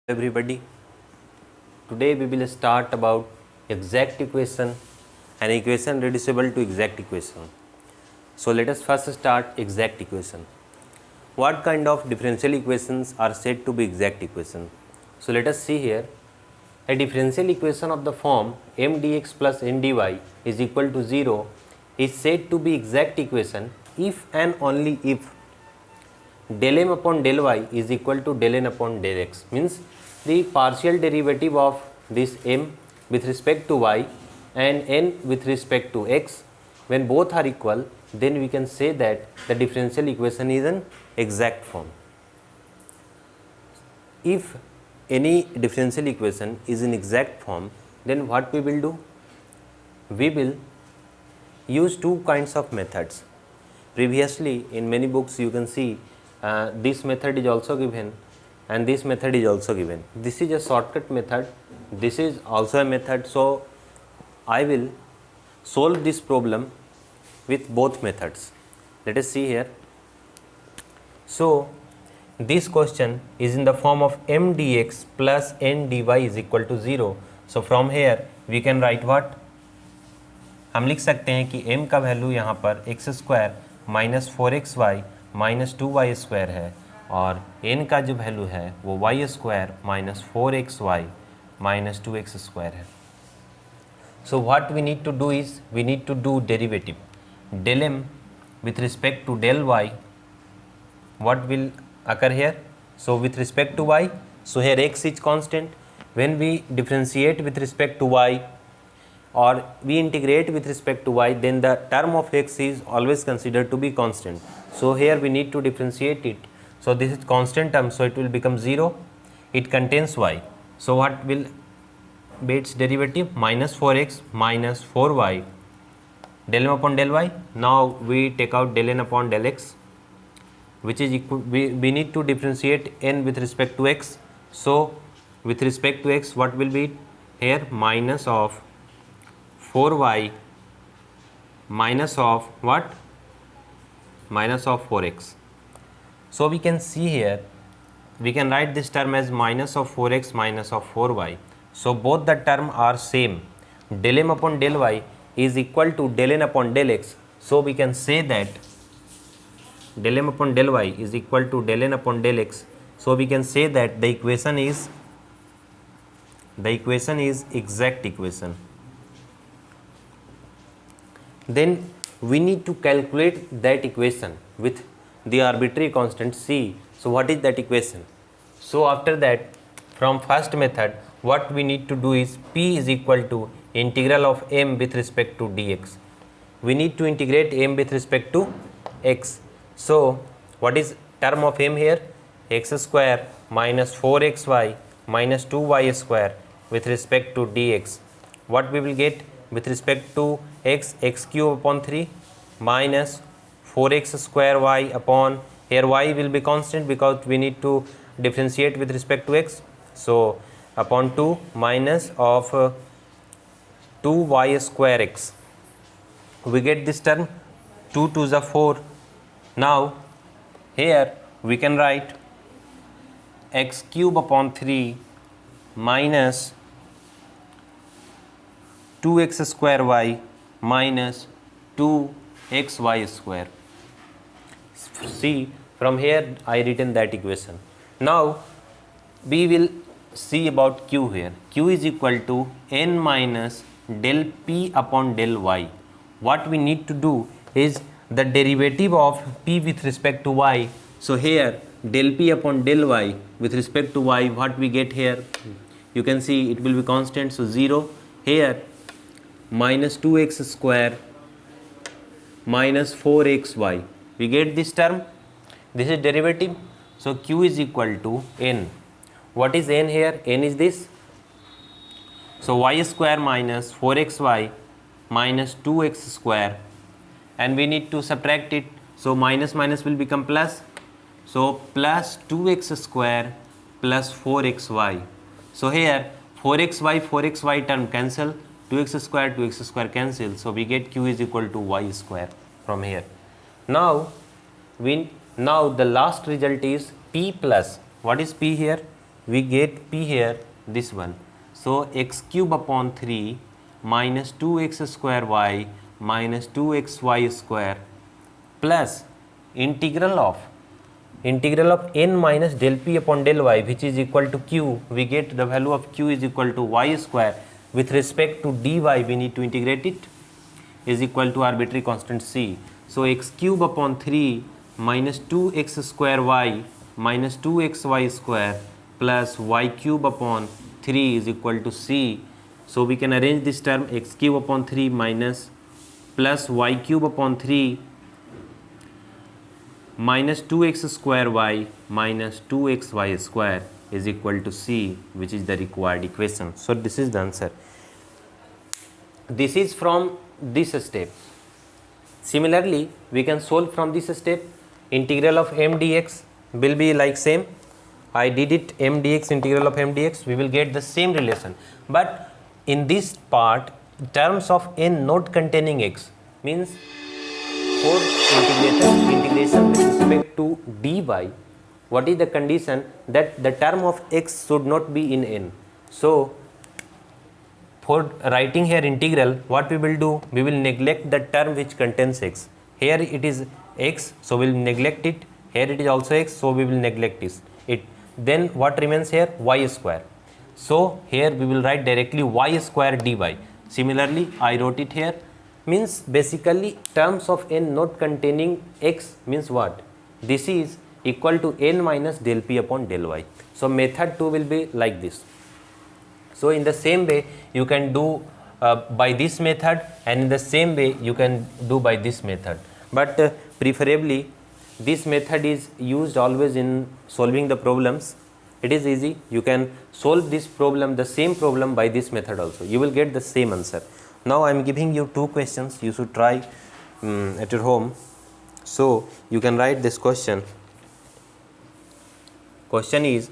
Everybody, today we will start about exact equation and equation reducible to exact equation. So let us first start exact equation. What kind of differential equations are said to be exact equation? So let us see here. A differential equation of the form m dx plus n dy is equal to 0 is said to be exact equation if and only if del m upon del y is equal to del n upon del x, means the partial derivative of this m with respect to y and n with respect to x, when both are equal, then we can say that the differential equation is an exact form. If any differential equation is in exact form, then what we will do? We will use two kinds of methods. Previously in many books you can see this method is also given and this method is also given. This is a shortcut method, this is also a method. So I will solve this problem with both methods. Let us see here. So this question is in the form of m dx plus n dy is equal to 0. So from here we can write what? हम लिख सकते हैं कि m का value यहाँ पर x square minus 4xy minus 2y square है और n का जो वैल्यू है वो y square minus 4xy minus 2x square है. So what we need to do is we need to do derivative. Del m with respect to del y, what will occur here? So with respect to y, so here x is constant. When we differentiate with respect to y or we integrate with respect to y, then the term of x is always considered to be constant. So here we need to differentiate it. So this is constant term, so it will become 0. It contains y. So what will be its derivative? Minus 4x minus 4y del m upon del y. Now we take out del n upon del x, which is equal, we need to differentiate n with respect to x. So with respect to x, what will be here? Minus of 4y minus of what? Minus of 4x. So we can see here, we can write this term as minus of 4x minus of 4y. So both the term are same. Del m upon del y is equal to del n upon del x. So we can say that del m upon del y is equal to del n upon del x. So we can say that the equation is exact equation. Then we need to calculate that equation with the arbitrary constant c. So what is that equation? So after that, from first method, what we need to do is p is equal to integral of m with respect to dx. We need to integrate m with respect to x. So what is term of m here? X square minus 4xy minus 2y square with respect to dx. What we will get with respect to x? X cube upon 3 minus 4x square y upon, here y will be constant because we need to differentiate with respect to x. So upon 2 minus of 2y square x. We get this term 2 to the 4. Now here we can write x cube upon 3 minus 2x square y minus 2xy square. See, from here I written that equation. Now we will see about q here. Q is equal to n minus del p upon del y. What we need to do is the derivative of p with respect to y. So here del p upon del y with respect to y, what we get here? You can see it will be constant, so 0. Here minus 2x square minus 4xy. We get this term. This is derivative. So q is equal to n. What is n here? N is this. So y square minus 4xy minus 2x square, and we need to subtract it. So minus minus will become plus. So plus 2x square plus 4xy. So here 4xy term cancel, 2x square cancel. So we get q is equal to y square from here. Now the last result is p plus, what is p here? we get p here, this one. So x cube upon 3 minus 2x square y minus 2xy square plus integral of n minus del p upon del y, which is equal to q. We get the value of q is equal to y square. With respect to dy, we need to integrate it, is equal to arbitrary constant c. So x cube upon 3 minus 2x square y minus 2xy square plus y cube upon 3 is equal to c. So we can arrange this term x cube upon 3 minus plus y cube upon 3 minus 2x square y minus 2xy square is equal to c, which is the required equation. So this is the answer. This is from this step. Similarly, we can solve from this step. Integral of m dx will be like same. I did it m dx, integral of m dx, we will get the same relation. But in this part, terms of n not containing x means for integration with respect to dy, what is the condition? That the term of x should not be in n. So for writing here integral, what we will do? We will neglect the term which contains x. Here it is x, so we will neglect it. Here it is also x, so we will neglect it. Then what remains here? Y square. So here we will write directly y square dy. Similarly, I wrote it here. Means basically terms of n not containing x means what? This is equal to n minus del p upon del y. So method 2 will be like this. So in the same way you can do by this method, and in the same way you can do by this method. But preferably this method is used always in solving the problems. It is easy. You can solve this problem, the same problem, by this method also. You will get the same answer. Now I am giving you two questions. You should try at your home. So you can write this question. Question is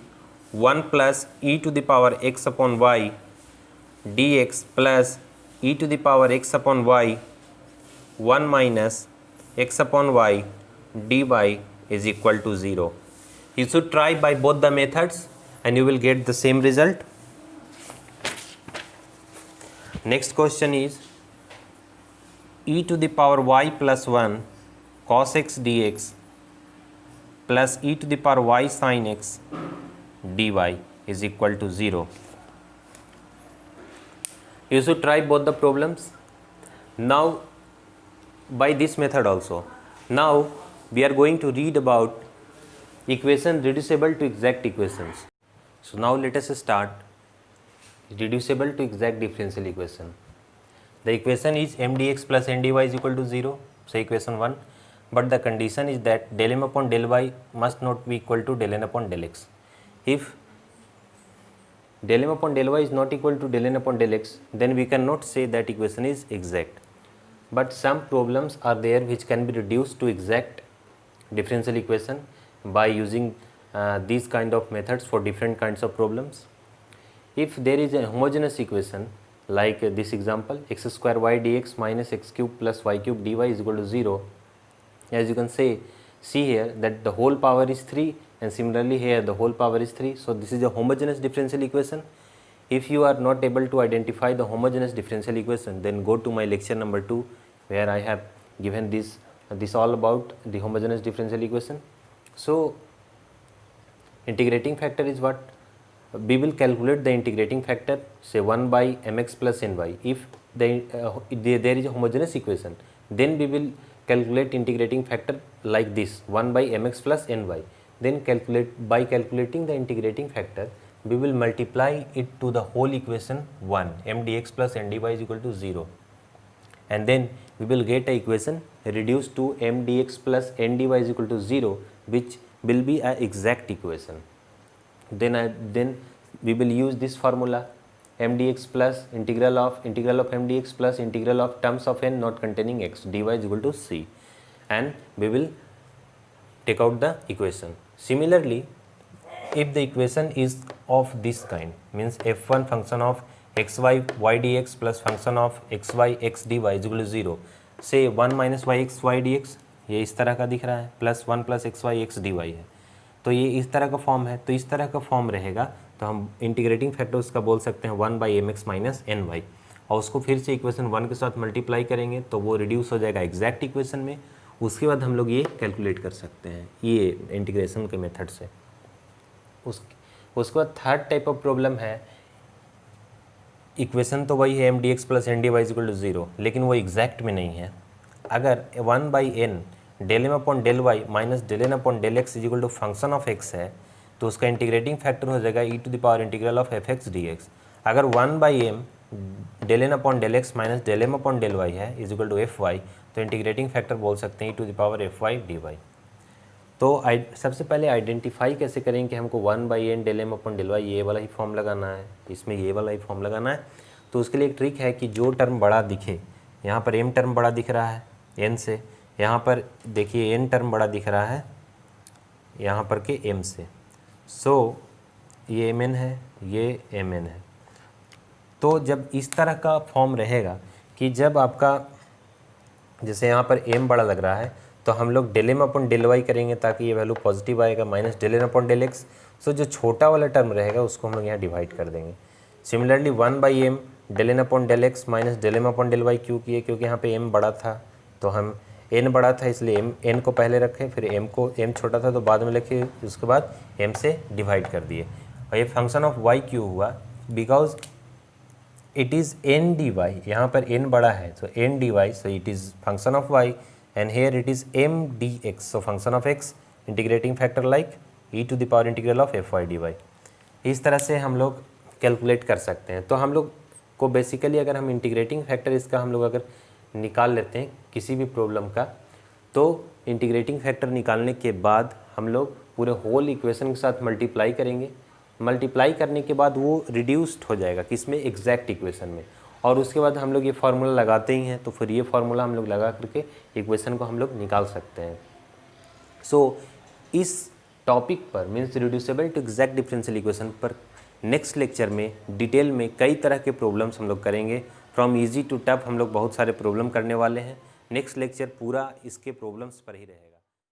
1 plus e to the power x upon y dx plus e to the power x upon y 1 minus x upon y dy is equal to 0. You should try by both the methods and you will get the same result. Next question is e to the power y plus 1 cos x dx plus e to the power y sin x dy is equal to 0. You should try both the problems. Now by this method also. Now we are going to read about equation reducible to exact equations. So now let us start reducible to exact differential equation. The equation is m dx plus n dy is equal to 0. So equation 1. But the condition is that del m upon del y must not be equal to del n upon del x. If del m upon del y is not equal to del n upon del x, then we cannot say that equation is exact. But some problems are there which can be reduced to exact differential equation by using these kind of methods for different kinds of problems. If there is a homogeneous equation like this example, x square y dx minus x cube plus y cube dy is equal to 0, as you can see here that the whole power is 3, and similarly here the whole power is 3. So this is a homogeneous differential equation. If you are not able to identify the homogeneous differential equation, then go to my lecture number 2 where I have given this all about the homogeneous differential equation. So integrating factor is what? We will calculate the integrating factor, say 1 by mx plus ny. If there is a homogeneous equation, then we will calculate integrating factor like this, 1 by mx plus ny. Then by calculating the integrating factor, we will multiply it to the whole equation 1, m dx plus n dy is equal to 0. And then we will get a equation reduced to m dx plus n dy is equal to 0, which will be an exact equation. Then we will use this formula, m dx plus integral of m dx plus integral of terms of n not containing x dy is equal to c, and we will take out the equation. Similarly, if the equation is of this kind, means f1 function of xy y dx plus function of xy x dy is equal to 0, say 1 minus y x y dx, ये इस तरह का दिख रहा है, plus 1 plus x y x d y है, तो ये इस तरह का फॉर्म है. तो इस तरह का फॉर्म रहेगा तो हम इंटीग्रेटिंग फैक्टर उसका बोल सकते हैं 1/mx माइनस एन वाई, और उसको फिर से इक्वेशन 1 के साथ मल्टीप्लाई करेंगे तो वो रिड्यूस हो जाएगा एग्जैक्ट इक्वेशन में। उसके बाद हम लोग ये कैलकुलेट कर सकते हैं ये इंटीग्रेशन के मेथड से। उसके बाद थर्ड टाइप ऑफ प्रॉब्लम है, इक्वेशन तो वही है M d x plus N d y equal to 0, लेकिन वो एग्जैक्ट में नहीं है। अगर 1/n del M upon del y minus del N upon del x equal to function of x है तो उसका इंटीग्रेटिंग फैक्टर हो जाएगा e to the power integral of f x d x. अगर 1/m del N upon del x minus del M upon del y है is equal to f y, तो integrating factor बोल सकते हैं e to the power f y d y. तो सबसे पहले identify कैसे करें कि हमको 1/n del M upon del y ये वाला ही फॉर्म लगाना है, इसमें ये वाला ही फॉर्म लगाना है। तो उसके लिए एक ट्रिक है कि जो टर्म बड़ा दिखे, यहाँ पर m टर्म बड़ा दिख रहा है n से, यहाँ पर देखिए n टर्म बड़ा दिख रहा है यहाँ पर के m से, सो ये mn है ये mn है। तो जब इस तरह का फॉर्म रहेगा कि जब आपका जैसे यहाँ पर m बड़ा लग रहा है तो हम लोग del M upon del y करेंगे ताकि ये वैल्यू पॉजिटिव आएगा, minus del N upon del x. So जो छोटा वाला टर्म रहेगा उसको हम लोग यहाँ डिवाइड कर देंगे। Similarly 1/m del N upon del x minus del M upon del y क्यों किए, क्योंकि यहाँ पे m बड़ा था तो हम n बड़ा था इसलिए n को पहले रखें, फिर m छोटा था तो बाद में लिखे, उसके बाद m से डिवाइड कर दिए। और ये फंक्शन ऑफ y क्यों हुआ, because it is n dy, यहाँ पर n बड़ा है तो n dy, so it is function of y and here it is m dx, so function of x integrating factor like e to the power integral of f y dy। इस तरह से हम लोग calculate कर सकते हैं। तो हम लोग को बेसिकली अगर हम इंटीग्रेटिंग फैक्टर इसका हम लोग अगर निकाल लेते हैं किसी भी प्रॉब्लम का, तो इंटीग्रेटिंग फैक्टर निकालने के बाद हम लोग पूरे होल इक्वेशन के साथ मल्टीप्लाई करेंगे। मल्टीप्लाई करने के बाद वो रिड्यूस्ड हो जाएगा किसमें, एग्जैक्ट इक्वेशन में, और उसके बाद हम लोग ये फार्मूला लगाते ही हैं तो फिर ये फार्मूला हम लोग लगा करके इक्वेशन को हम लोग निकाल सकते हैं। सो इस टॉपिक पर means reducible to exact differential equation पर नेक्स्ट लेक्चर में डिटेल में कई तरह के प्रॉब्लम्स हम लोग करेंगे। फ्रॉम इजी टू टफ हम लोग बहुत सारे प्रॉब्लम करने वाले हैं। नेक्स्ट लेक्चर पूरा इसके प्रॉब्लम्स पर ही रहेगा।